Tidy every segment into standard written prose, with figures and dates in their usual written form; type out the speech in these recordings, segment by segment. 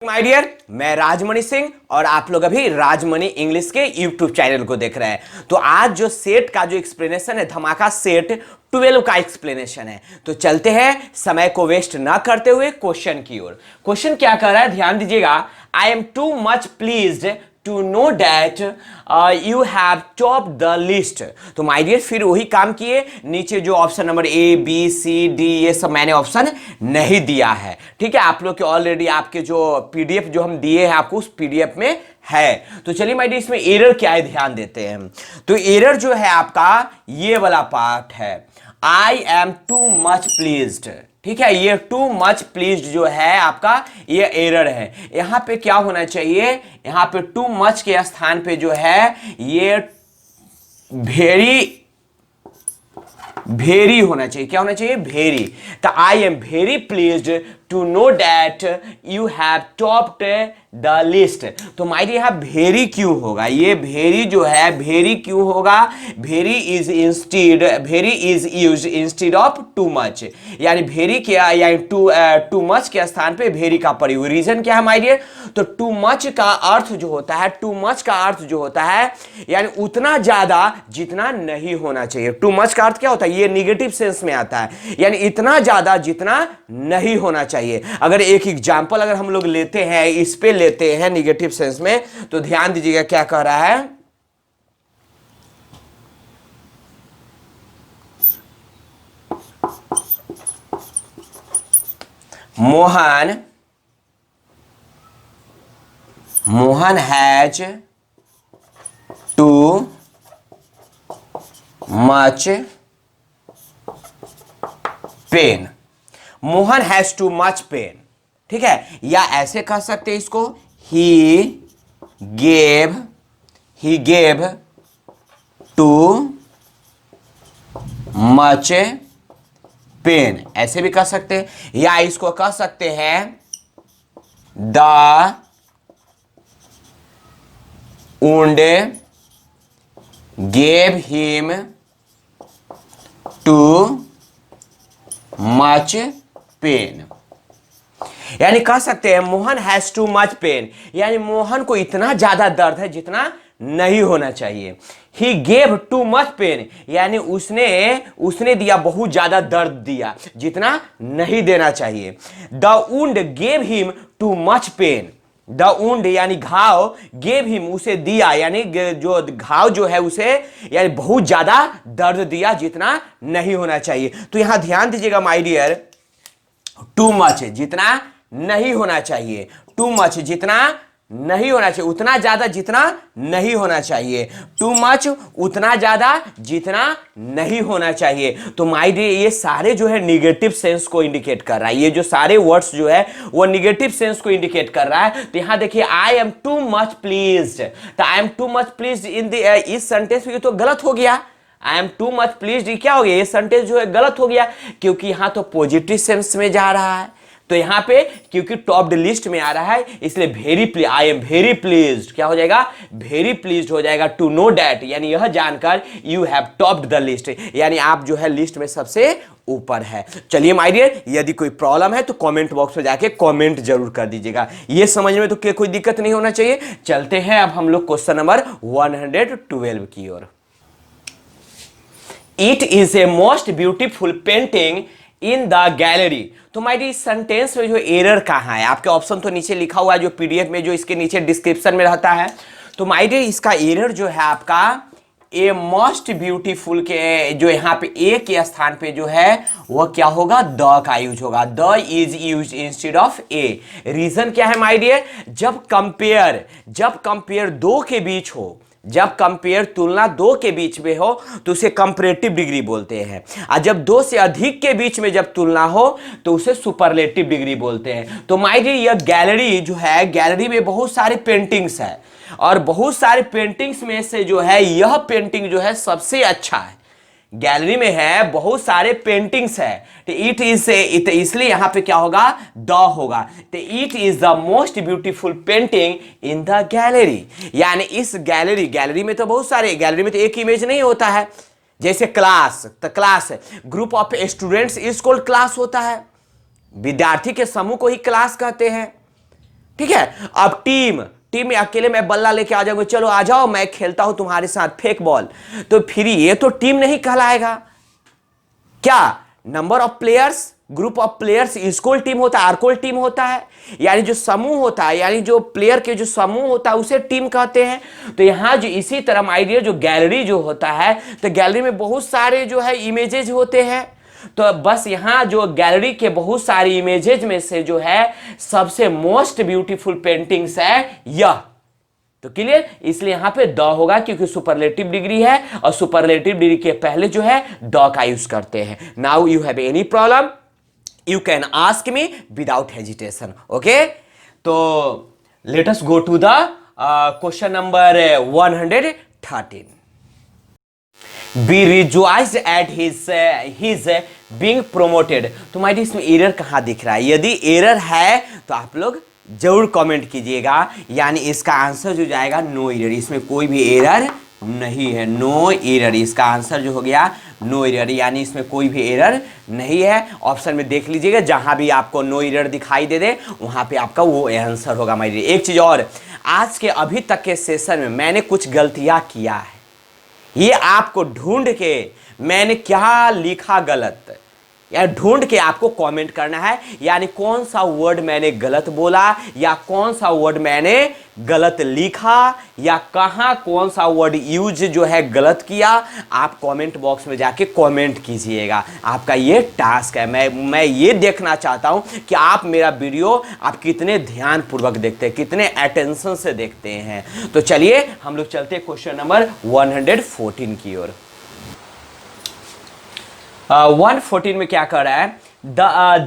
My dear, मैं राजमणि सिंह और आप लोग अभी राजमणि इंग्लिश के यूट्यूब चैनल को देख रहे हैं। तो आज जो सेट का जो एक्सप्लेनेशन है, धमाका सेट 12 का एक्सप्लेनेशन है। तो चलते हैं समय को वेस्ट ना करते हुए क्वेश्चन की ओर। क्वेश्चन क्या कर रहा है, ध्यान दीजिएगा। I am too much pleased to know that you have topped the list। तो माय डियर फिर वही काम किए, नीचे जो option number A B C D ये सब मैंने ऑप्शन नहीं दिया है, ठीक है। आप लोग के ऑलरेडी आपके जो पीडीएफ जो हम दिए हैं आपको उस पीडीएफ में है। तो चलिए माय डियर इसमें एरर क्या है ध्यान देते हैं। तो एरर जो है आपका ये वाला पार्ट है, आई एम टू मच प्लीज्ड, ठीक है। ये टू मच प्लीज्ड जो है आपका ये एरर है। यहां पे क्या होना चाहिए, यहां पे टू मच के स्थान पे जो है ये वेरी होना चाहिए। क्या होना चाहिए, वेरी। तो I am very pleased to know that you have topped the list. तो माय डियर यहां वेरी क्यों होगा, ये वेरी जो है वेरी क्यों होगा, very is used instead of too much, यानी वेरी क्या यानी टू मच के स्थान पे वेरी का प्रयोग। रीजन क्या है माय डियर, तो टू मच का अर्थ जो होता है, टू मच का अर्थ जो होता है यानी उतना ज्यादा जितना नहीं होना चाहिए। टू मच का अर्थ क्या होता है, ये निगेटिव सेंस में आता है, यानी इतना ज्यादा जितना नहीं होना चाहिए। अगर एक एग्जांपल अगर हम लोग लेते हैं, इस पे लेते हैं निगेटिव सेंस में, तो ध्यान दीजिएगा क्या कह रहा है। Mohan has too much pain. Mohan has too much pain, ठीक है। या ऐसे कह सकते हैं इसको, he gave too much pain, ऐसे भी कह सकते हैं। या इसको कह सकते हैं the wound gave him too much pain। यानी कह सकते हैं Mohan has too much pain, यानी मोहन को इतना ज्यादा दर्द है जितना नहीं होना चाहिए। He gave too much pain, यानी उसने दिया बहुत ज्यादा दर्द दिया जितना नहीं देना चाहिए। The wound gave him too much pain, the wound यानी घाव, गेव हिम उसे दिया, यानी जो घाव जो है उसे यानी बहुत ज्यादा दर्द दिया जितना नहीं होना चाहिए। तो यहां ध्यान दीजिएगा माय डियर, टू मच जितना नहीं होना चाहिए, टू मच जितना नहीं होना चाहिए, उतना ज्यादा जितना नहीं होना चाहिए। टू मच उतना ज्यादा जितना नहीं होना चाहिए। तो माय डियर ये सारे जो है निगेटिव सेंस को इंडिकेट कर रहा है, ये जो सारे वर्ड्स जो है वो निगेटिव सेंस को इंडिकेट कर रहा है। तो यहां देखिए I am too much pleased, तो I am too much pleased in इस सेंटेंस में तो गलत हो गया। I am too much pleased क्या हो गया, ये सेंटेंस जो है गलत हो गया, क्योंकि यहां तो पॉजिटिव सेंस में जा रहा है। तो यहां पे क्योंकि टॉप्ड लिस्ट में आ रहा है इसलिए आई एम वेरी प्लीज्ड क्या हो जाएगा, वेरी प्लीज्ड हो जाएगा। टू नो डैट यानी यह जानकर you have topped the list, यानी आप जो है लिस्ट में सबसे ऊपर है। चलिए माय डियर यदि कोई प्रॉब्लम है तो कमेंट बॉक्स में जाके कमेंट जरूर कर दीजिएगा, ये समझ में तो कोई दिक्कत नहीं होना चाहिए। चलते हैं अब हम लोग क्वेश्चन नंबर 112 की ओर। It is a most beautiful painting in the gallery. तो माय डियर सेंटेंस में जो एरर कहां है, आपके ऑप्शन तो नीचे लिखा हुआ है जो पीडीएफ में जो इसके नीचे डिस्क्रिप्शन में रहता है। तो माय डियर इसका एरर जो है आपका ए मोस्ट ब्यूटीफुल के जो यहां पे ए के स्थान पे जो है वह क्या होगा, द का यूज होगा। The is use instead of a. Reason क्या है माय डियर, जब कंपेयर दो के बीच हो, जब कंपेयर तुलना दो के बीच में हो तो उसे कंपैरेटिव डिग्री बोलते हैं, और जब दो से अधिक के बीच में जब तुलना हो तो उसे सुपरलेटिव डिग्री बोलते हैं। तो माय डियर यह गैलरी जो है, गैलरी में बहुत सारे पेंटिंग्स है और बहुत सारे पेंटिंग्स में से जो है यह पेंटिंग जो है सबसे अच्छा है। गैलरी में है बहुत सारे पेंटिंग्स है, तो इट इज इसलिए यहां पे क्या होगा, द होगा। तो it is the most beautiful painting in the gallery, यानी इस गैलरी में तो बहुत सारे, गैलरी में तो एक इमेज नहीं होता है। जैसे क्लास, तो class group of students is called class होता है, विद्यार्थी के समूह को ही क्लास कहते हैं। ठीक है। अब टीम टीम में अकेले मैं बल्ला लेके आ जाऊंगा, चलो आ जाओ मैं खेलता हूं तुम्हारे साथ फेक बॉल, तो फिर ये तो टीम नहीं कहलाएगा। क्या number of players, group of players equal team होता है, आर्कोल टीम होता है, यानी जो समूह होता है, यानी जो प्लेयर के जो समूह होता है उसे टीम कहते हैं। तो यहां जो इसी तरह माय डियर जो गैलरी जो होता है, तो गैलरी में बहुत सारे जो है इमेजेस होते हैं, तो बस यहां जो गैलरी के बहुत सारी इमेजेस में से जो है सबसे मोस्ट ब्यूटीफुल पेंटिंग्स है यह। तो क्लियर, इसलिए यहां पे द होगा क्योंकि सुपरलेटिव डिग्री है और सुपरलेटिव डिग्री के पहले जो है द का यूज करते हैं। Now you have any problem you can ask me without hesitation, okay. तो let us go to the question number 113। Be rejoiced at his being promoted. तो माय डियर इसमें एरर कहां दिख रहा है? यदि एरर है तो आप लोग जरूर कमेंट कीजिएगा, यानी इसका आंसर जो जाएगा नो एरर, इसमें कोई भी एरर नहीं है, नो एरर, इसका आंसर जो हो गया नो एरर, यानी इसमें कोई भी एरर नहीं है। ऑप्शन में देख लीजिएगा, जहां भी आपको नो एरर दिखाई दे दे वहां पे आपका वो आंसर होगा माय डियर। एक चीज और, आज के अभी तक के सेशन में मैंने कुछ गलतियां किया है, ये आपको ढूंढ के मैंने क्या लिखा गलत, या ढूंढ के आपको कमेंट करना है, यानी कौन सा वर्ड मैंने गलत बोला या कौन सा वर्ड मैंने गलत लिखा या कहां कौन सा वर्ड यूज जो है गलत किया, आप कमेंट बॉक्स में जाके कमेंट कीजिएगा। आपका ये टास्क है, मैं ये देखना चाहता हूं कि आप मेरा वीडियो आप कितने ध्यान पूर्वक देखते हैं, कितने अटेंशन से देखते हैं। तो चलिए हम लोग चलते हैं क्वेश्चन नंबर 114 की ओर। 114 में क्या कर रहा है?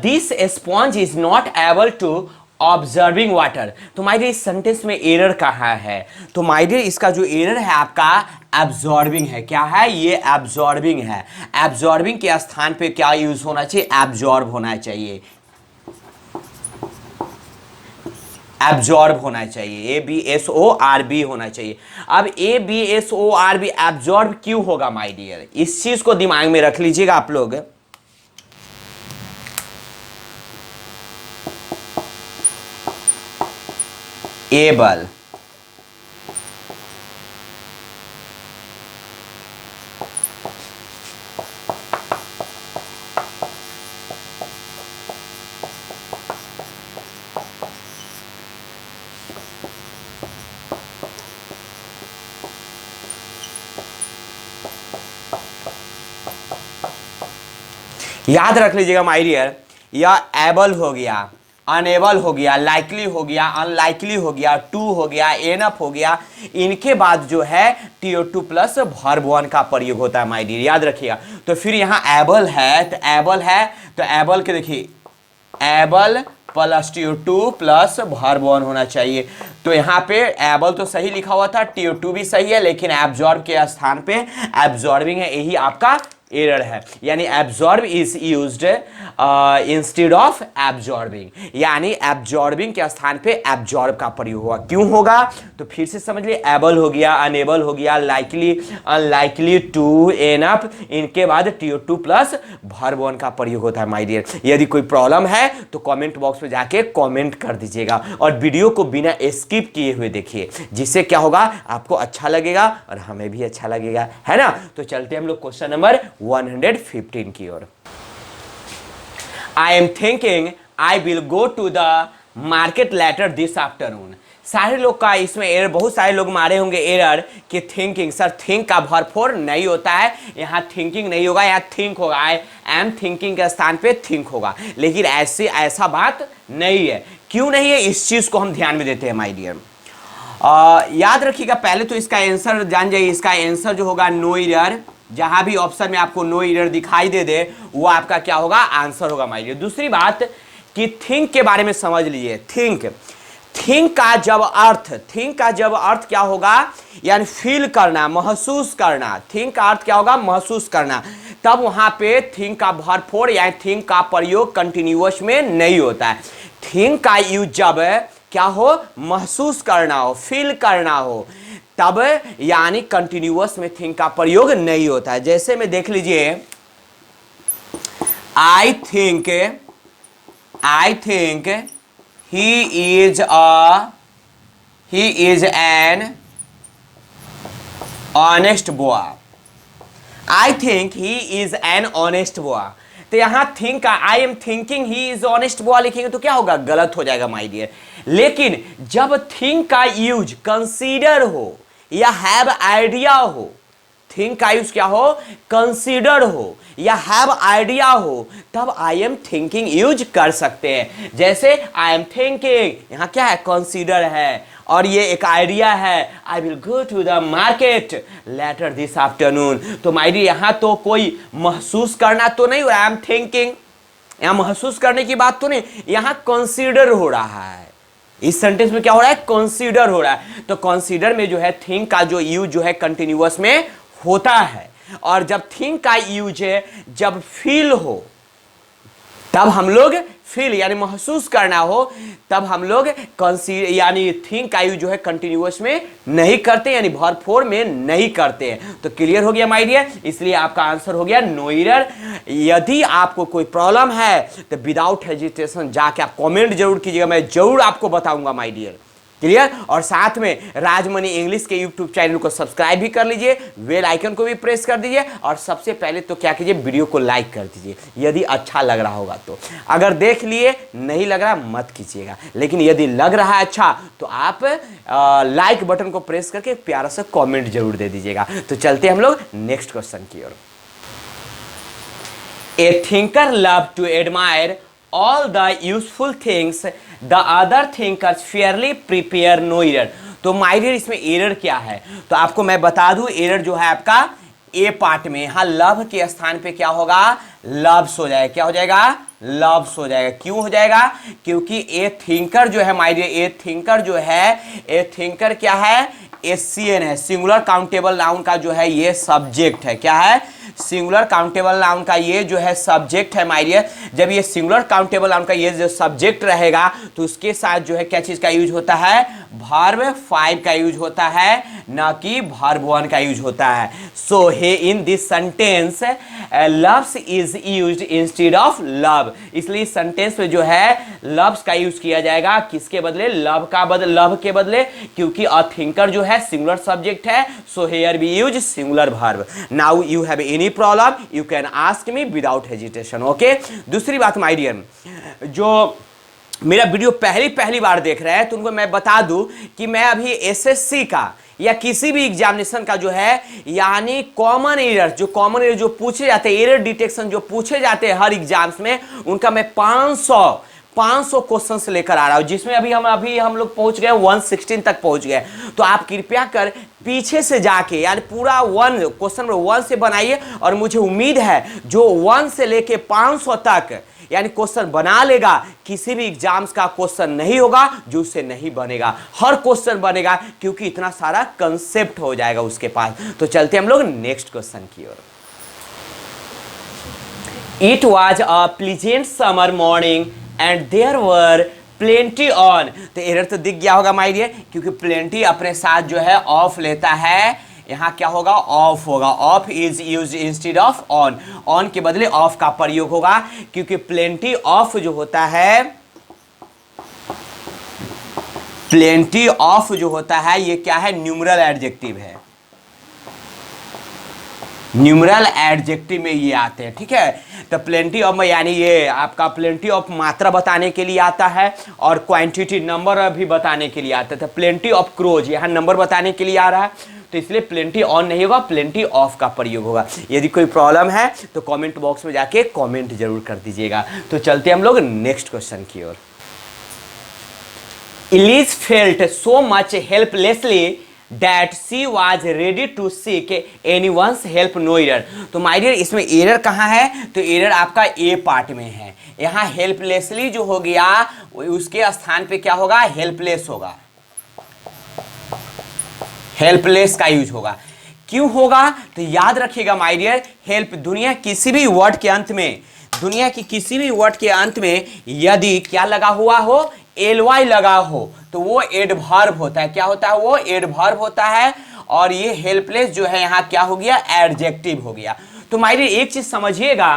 This sponge is not able to observing water. तो माय डियर इस सेंटेंस में एरर कहाँ है? तो माय डियर इसका जो एरर है आपका एब्जॉर्बिंग है। क्या है? ये एब्जॉर्बिंग है। एब्जॉर्बिंग के स्थान पे क्या यूज होना चाहिए? एब्जॉर्ब होना चाहिए, एब्जॉर्ब होना चाहिए, ABSORB होना चाहिए। अब ABSORB एब्जॉर्ब क्यों होगा माय डियर? इस चीज को दिमाग में रख लीजिएगा आप लोग। एबल, याद रख लीजिएगा माय डियर, यह एबल हो गया, अनेबल हो गया, लाइकली हो गया, अनलाइकली हो गया, टू हो गया, एनफ हो गया, इनके बाद जो है TO2 प्लस वर्ब वन का प्रयोग होता है माय डियर, याद रखिएगा। तो फिर यहाँ एबल है, तो एबल है तो एबल के देखिए able plus TO2 plus verb one होना चाहिए। तो यहाँ पे एबल तो सही लिखा हुआ था, TO2 भी सही है, लेकिन एब्जॉर्ब के स्थान पे एब्जॉर्बिंग है, यही आपका एरर है। यानी absorb is used instead of absorbing, यानी एब्जॉर्बिंग के स्थान पे एब्जॉर्ब का प्रयोग हुआ। क्यों होगा? तो फिर से समझ लिए, एबल हो गया, अनेबल हो गया, लाइकली, अनलाइकली, टू, एनफ, इनके बाद TO2 प्लस वर्ब वन का प्रयोग होता है माय डियर। यदि कोई प्रॉब्लम है तो कमेंट बॉक्स में जाके कमेंट कर दीजिएगा और वीडियो को बिना स्किप किए हुए देखिए, जिससे क्या होगा आपको अच्छा लगेगा और हमें भी अच्छा लगेगा, है ना। तो चलते हम लोग क्वेश्चन नंबर 115 की ओर। I am thinking I will go to the market later this afternoon। सारे लोग का इसमें एरर, बहुत सारे लोग मारे होंगे एरर कि थिंकिंग, सर थिंक का भरपूर नहीं होता है, यहाँ थिंकिंग नहीं होगा, यहाँ थिंक होगा, आई एम थिंकिंग के स्थान पे थिंक होगा, लेकिन ऐसा बात नहीं है। क्यों नहीं है? इस चीज को हम ध्यान में देते हैं माय डियर। याद रखिएगा, पहले तो इसका आंसर जान जाइए, इसका आंसर जो होगा नो एरर, जहां भी ऑप्शन में आपको नो एरर दिखाई दे दे वो आपका क्या होगा? आंसर होगा माय डियर। दूसरी बात कि थिंक के बारे में समझ लीजिए, थिंक का जब अर्थ क्या होगा? यानी फील करना, महसूस करना। थिंक का अर्थ क्या होगा? महसूस करना। तब वहां पे थिंक का भरपूर यानी थिंक का प्रयोग कंटिन्यूअस में नहीं होता है। थिंक का यूज जब क्या हो? महसूस करना हो, फील करना हो, तब यानी कंटिन्यूअस में थिंक का प्रयोग नहीं होता है। जैसे में देख लीजिए, I think he is an honest boy. I think he is an honest boy. तो यहां थिंक का I am thinking he is honest boy लिखेंगे तो क्या होगा, गलत हो जाएगा माय डियर। लेकिन जब थिंक का यूज कंसीडर हो या हैव आइडिया हो, थिंक का यूज क्या हो, कंसीडर हो या हैव आइडिया हो, तब आई एम थिंकिंग यूज कर सकते हैं। जैसे आई एम थिंकिंग, यहां क्या है, कंसीडर है और ये एक आइडिया है, I will go to the market later this afternoon. तो माय डियर यहां तो कोई महसूस करना तो नहीं, आई एम थिंकिंग, यहां महसूस करने की बात तो नहीं, यहां कंसीडर हो रहा है। इस सेंटेंस में क्या हो रहा है, कंसीडर हो रहा है। तो कंसीडर में जो है थिंक का जो यूज जो है कंटिन्यूअस में होता है, और जब थिंक का यूज है जब फील हो, तब हम लोग फील यानी महसूस करना हो, तब हम लोग कंसीडर यानी थिंक का यूज जो है कंटिन्यूअस में नहीं करते, यानी वर्ब फॉर्म में नहीं करते हैं। तो क्लियर हो गया माय डियर, इसलिए आपका आंसर हो गया नो एरर। यदि आपको कोई प्रॉब्लम है तो विदाउट हेजिटेशन जाके आप कमेंट जरूर कीजिएगा, मैं जरूर आपको बताऊंगा माय डियर। क्लियर, और साथ में राजमनी इंग्लिश के यूट्यूब चैनल को सब्सक्राइब भी कर लीजिए, बेल आइकन को भी प्रेस कर दीजिए, और सबसे पहले तो क्या कीजिए, वीडियो को लाइक कर दीजिए यदि अच्छा लग रहा होगा तो। अगर देख लिए नहीं लग रहा मत कीजिएगा, लेकिन यदि लग रहा है अच्छा तो आप लाइक बटन को प्रेस करके प्यारा सा कॉमेंट जरूर दे दीजिएगा। तो चलते हम लोग नेक्स्ट क्वेश्चन की ओर। A thinker love to admire all the useful things the other thinkers fairly prepare no error। तो माय डियर इसमें एरर क्या है, तो आपको मैं बता दूं, एरर जो है आपका ए पार्ट में, यहां लव के स्थान पे क्या होगा, लव्स हो जाएगा। क्या हो जाएगा, लव्स हो जाएगा। क्यों हो जाएगा, क्योंकि ए थिंकर जो है माय डियर, ए थिंकर जो है, ए थिंकर क्या है, एससीएन है, सिंगुलर काउंटेबल नाउन का जो है ये सब्जेक्ट है। क्या है, सिंगुलर काउंटेबल नाउन का ये जो है सब्जेक्ट है माय डियर। जब ये सिंगुलर काउंटेबल नाउन का ये जो सब्जेक्ट रहेगा तो उसके साथ जो है क्या चीज का यूज होता है, वर्ब 5 का यूज होता है, ना कि वर्ब 1 का यूज होता है। So here in this sentence loves is used instead of love, इसलिए इस सेंटेंस में जो है लव्स का यूज किया जाएगा, किसके बदले, लव का बदले, लव के बदले, क्योंकि अ थिंकर जो है सिंगुलर सब्जेक्ट है। So here we use singular verb. Now you have any problem you can ask me without hesitation. Okay, दूसरी बात माय डियर, जो मेरा वीडियो पहली बार देख रहे हैं तो उनको मैं बता दूं कि मैं अभी एसएससी का या किसी भी एग्जामिनेशन का जो है यानी कॉमन एरर जो पूछे जाते हैं, एरर डिटेक्शन जो पूछे जाते हैं हर एग्जाम्स में, उनका मैं 500 क्वेश्चंस लेकर आ रहा हूं, जिसमें अभी हम लोग पहुंच गए 116 तक पहुंच गए। तो आप कृपया कर पीछे से जाके यानी पूरा क्वेश्चन नंबर 1 से बनाइए, और मुझे उम्मीद है जो 1 से लेके 500 तक यानी क्वेश्चन बना लेगा, किसी भी एग्जाम्स का क्वेश्चन नहीं होगा जो उससे नहीं बनेगा, हर क्वेश्चन बनेगा, क्योंकि इतना सारा कंसेप्ट हो जाएगा उसके पास। तो चलते हम लोग नेक्स्ट क्वेश्चन की ओर। It was a pleasant summer morning and there were plenty on. तो एरर तो दिख गया होगा माय डियर, क्योंकि प्लेंटी अपने साथ जो है ऑफ लेता है, यहां क्या होगा, ऑफ होगा। Of is used instead of on, on के बदले ऑफ का प्रयोग होगा, क्योंकि प्लेंटी ऑफ जो होता है, प्लेंटी ऑफ जो होता है ये क्या है, न्यूमरल एडजेक्टिव है, न्यूमरल एडजेक्टिव में ये आते हैं। ठीक है, तो प्लेंटी ऑफ यानी ये आपका प्लेंटी ऑफ मात्रा बताने के लिए आता है, और क्वांटिटी नंबर भी बताने के लिए आता है। तो प्लेंटी ऑफ क्रोज यहाँ नंबर बताने के लिए आ रहा है, तो इसलिए प्लेंटी ऑन नहीं होगा, प्लेंटी ऑफ का प्रयोग होगा। यदि कोई प्रॉब्लम है तो कमेंट बॉक्स में जाके कमेंट जरूर कर दीजिएगा। तो चलते हम लोग नेक्स्ट क्वेश्चन की ओर। Elise felt so much helplessly that she was ready to seek anyone's help no error। तो माय डियर इसमें एरर कहाँ है, तो एरर आपका ए पार्ट में है। यहाँ हेल्पलेसली जो हो गया उसके स्थान पे क्या होगा, हेल्पलेस होगा, हेल्पलेस का यूज होगा। क्यों होगा, तो याद रखिएगा माय डियर, हेल्प दुनिया किसी भी वर्ड के अंत में, दुनिया की किसी भी वर्ड के अंत में यदि क्या लगा हुआ हो, एलवाई लगा हो, तो वो एडवर्ब होता है। क्या होता है, वो एडवर्ब होता है, और ये हेल्पलेस जो है यहाँ क्या हो गया, एडजेक्टिव हो गया। तो माय डियर एक चीज समझिएगा,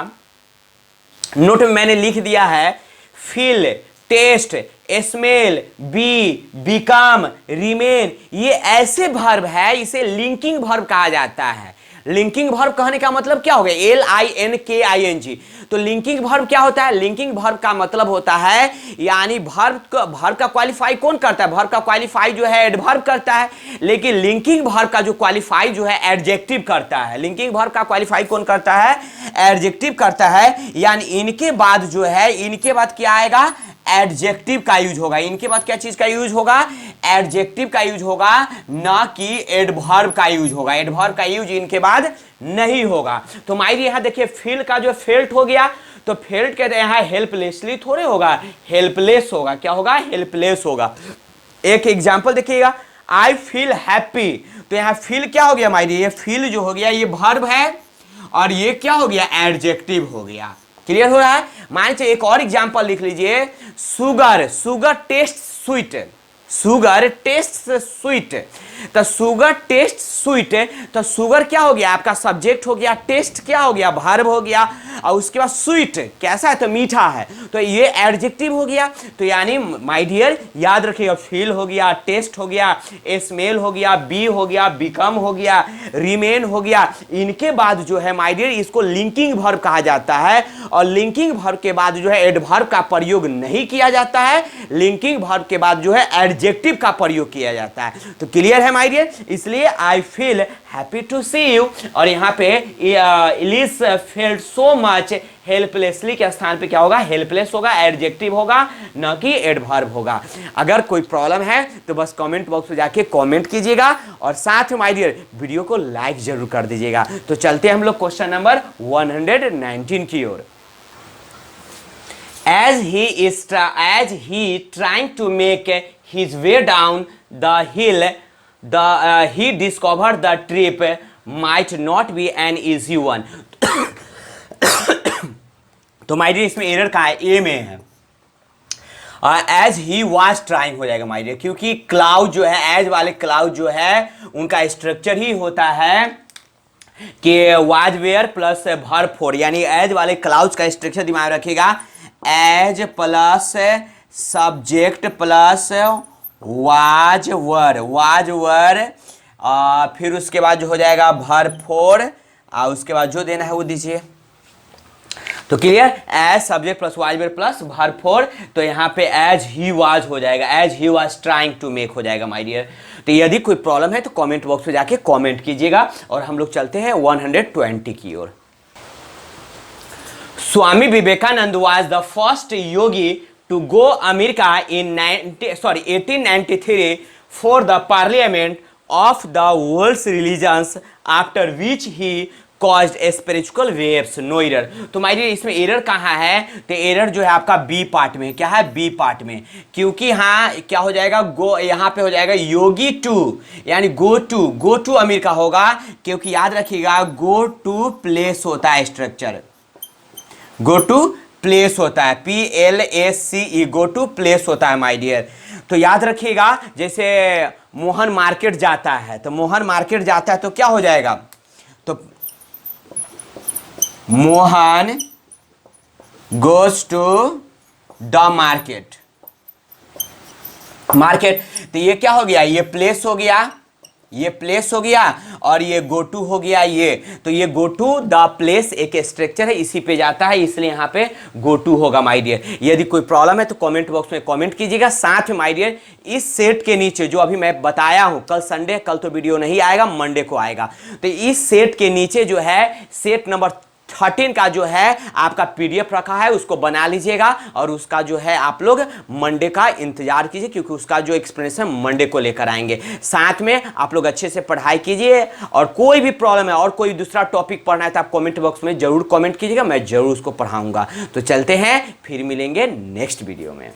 नोट में मैंने लिख दिया है, feel taste, smell, be, become, remain, ये ऐसे वर्ब है, इसे लिंकिंग वर्ब कहा जाता है। लिंकिंग वर्ब कहने का मतलब क्या हो गया, LINKING। तो लिंकिंग वर्ब क्या होता है, लिंकिंग वर्ब का मतलब होता है यानी वर्ब का क्वालिफाई कौन करता है, वर्ब का क्वालिफाई जो है एडवर्ब करता है, लेकिन लिंकिंग वर्ब का जो क्वालिफाई जो है एडजेक्टिव करता है। लिंकिंग वर्ब का क्वालिफाई कौन करता है, एडजेक्टिव करता है, यानी इनके बाद जो है, इनके बाद क्या आएगा, एडजेक्टिव का यूज होगा। इनके बाद क्या चीज का यूज होगा, एडजेक्टिव का यूज होगा, ना कि एडवर्ब का यूज होगा। एडवर्ब का यूज इनके बाद नहीं होगा। तो माइरी यहां देखिए फील का जो फेल्ट हो गया, तो फेल्ट कहते हैं यहां हेल्पलेसली थोड़े होगा, हेल्पलेस होगा। क्या होगा, हेल्पलेस होगा। एक एग्जांपल देखिएगा, आई फील हैप्पी। तो यहां फील क्या हो गया माइरी, ये फील जो हो गया ये वर्ब है और ये क्या हो गया, एडजेक्टिव हो गया। क्लियर हो रहा है। मान लीजिए एक और एग्जांपल लिख लीजिए, sugar, sugar test sweet, sugar test sweet. तो सुगर टेस्ट स्वीट, तो सुगर क्या हो गया, आपका सब्जेक्ट हो गया, टेस्ट क्या हो गया, वर्ब हो गया, और उसके बाद स्वीट कैसा है, तो मीठा है, तो ये एडजेक्टिव हो गया। तो यानी माय डियर याद रखिएगा, फील हो गया, टेस्ट हो गया, स्मेल हो गया, बी हो गया, बिकम हो गया, रिमेन हो गया। इनके बाद जो है माय डियर इसको लिंकिंग वर्ब कहा जाता है, और लिंकिंग वर्ब के बाद जो है एडवर्ब का प्रयोग नहीं किया जाता है, लिंकिंग वर्ब के बाद जो है एडजेक्टिव का प्रयोग किया जाता है। तो क्लियर है माय डियर, इसलिए I feel happy to see you, और यहाँ पे Ellis felt so much helplessly के स्थान पे क्या होगा, हेल्पलेस होगा, एडजेक्टिव होगा, न कि एडवर्ब होगा। अगर कोई प्रॉब्लम है तो बस कमेंट बॉक्स में जाके कमेंट कीजिएगा, और साथ में माय डियर वीडियो को लाइक जरूर कर दीजिएगा। तो चलते हैं हम लोग क्वेश्चन नंबर 119 की ओर। As he trying to make his way down the hill, he discovered the trip might not be an easy one. तो माय डियर इसमें एरर कहाँ है, ए में है। एज ही वाज ट्राइंग हो जाएगा माय डियर, क्योंकि क्लाउड जो है, एज वाले क्लाउड जो है उनका स्ट्रक्चर ही होता है कि was were plus verb four, यानी एज वाले क्लाउड्स का स्ट्रक्चर दिमाग रखिएगा, as plus subject plus was were, फिर उसके बाद जो हो जाएगा वर्ब फोर, और उसके बाद जो देना है वो दीजिए। तो clear, as subject plus was were plus verb four, तो यहाँ पे एज ही वाज हो जाएगा, as he was trying to make हो जाएगा माय डियर। तो यदि कोई प्रॉब्लम है तो कमेंट बॉक्स में जाके कमेंट कीजिएगा, और हम लोग चलते हैं 120 की ओर। Swami Vivekananda was the first yogi to go America in 1893 for the Parliament of the World's Religions, after which he caused spiritual waves. No error. तो माय डियर इसमें एरर कहाँ है, तो एरर जो है आपका बी पार्ट में। क्या है, बी पार्ट में, क्योंकि हाँ क्या हो जाएगा, गो यहाँ पे हो जाएगा योगी टू, यानी गो टू अमेरिका होगा, क्योंकि याद रखिएगा गो टू प्लेस होता है स्ट्रक्चर, गो टू प्लेस होता है, PLACE, गो टू प्लेस होता है माय डियर। तो याद रखिएगा, जैसे मोहन मार्केट जाता है, तो मोहन मार्केट जाता है तो क्या हो जाएगा, तो Mohan goes to the market, तो ये क्या हो गया, ये प्लेस हो गया, ये प्लेस हो गया, और ये गो टू हो गया ये। तो ये गो टू द प्लेस एक स्ट्रक्चर है, इसी पे जाता है, इसलिए यहाँ पे गो टू होगा माय डियर। यदि कोई प्रॉब्लम है तो कमेंट बॉक्स में कमेंट कीजिएगा। साथ में माय डियर इस सेट के नीचे जो अभी मैं बताया हूँ, कल संडे, कल तो वीडियो नहीं आएगा, मंडे को आएगा, तो इस सेट के नीचे जो है सेट नंबर 13 का जो है आपका PDF रखा है, उसको बना लीजिएगा, और उसका जो है आप लोग मंडे का इंतजार कीजिए, क्योंकि उसका जो एक्सप्लेनेशन मंडे को लेकर आएंगे। साथ में आप लोग अच्छे से पढ़ाई कीजिए, और कोई भी प्रॉब्लम है और कोई दूसरा टॉपिक पढ़ना है तो आप कमेंट बॉक्स में जरूर कमेंट कीजिएगा, मैं जरूर उसको पढ़ाऊंगा। तो चलते हैं, फिर मिलेंगे नेक्स्ट वीडियो में।